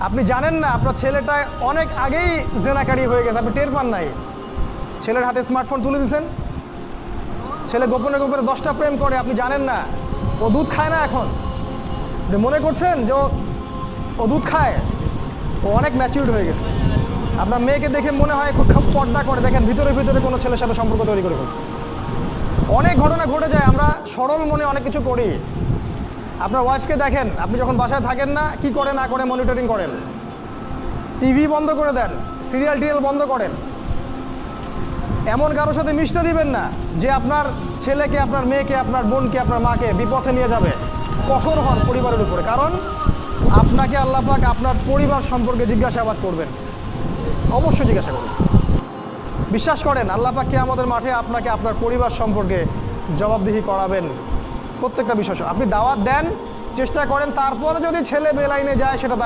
আপনি জানেন না আপনার ছেলেটা অনেক আগেই জেনাকারী হয়ে গেছে, আপনি টের পান নাই। ছেলের হাতে স্মার্টফোন তুলে দিয়েছেন, ছেলে গোপনে গোপনে 10টা প্রেম করে, আপনি জানেন না। ও দুধ খায় না এখন, আপনি মনে করছেন যে ও দুধ খায়। ও অনেক ম্যাচিউরড হয়ে গেছে। আপনার মেয়েকে দেখে মনে হয় খুব পর্দা করে, দেখেন ভিতরে ভিতরে কোনো ছেলের সাথে সম্পর্ক তৈরি করে ফেলছে। অনেক ঘটনা ঘটে যায়, আমরা সরল মনে অনেক কিছু করি। আপনার ওয়াইফকে দেখেন, আপনি যখন বাসায় থাকেন না কি করে না করে মনিটরিং করেন, টিভি বন্ধ করে দেন, সিরিয়াল টিরিয়াল বন্ধ করেন। এমন কারোর সাথে মিশতে দিবেন না যে আপনার ছেলেকে, আপনার মেয়েকে, আপনার বোনকে, আপনার মাকে বিপথে নিয়ে যাবে। কঠোর হন পরিবারের উপরে, কারণ আপনাকে আল্লাহ পাক আপনার পরিবার সম্পর্কে জিজ্ঞাসাবাদ করবেন, অবশ্যই জিজ্ঞাসা করবেন। বিশ্বাস করেন আল্লাহ পাক কিয়ামতের মাঠে আপনাকে আপনার পরিবার সম্পর্কে জবাবদিহি করাবেন প্রত্যেকটা বিষয়। আপনি দাওয়াত দেন, চেষ্টা করেন, তারপরে যদি ছেলে বেলাইনে যায় সেটা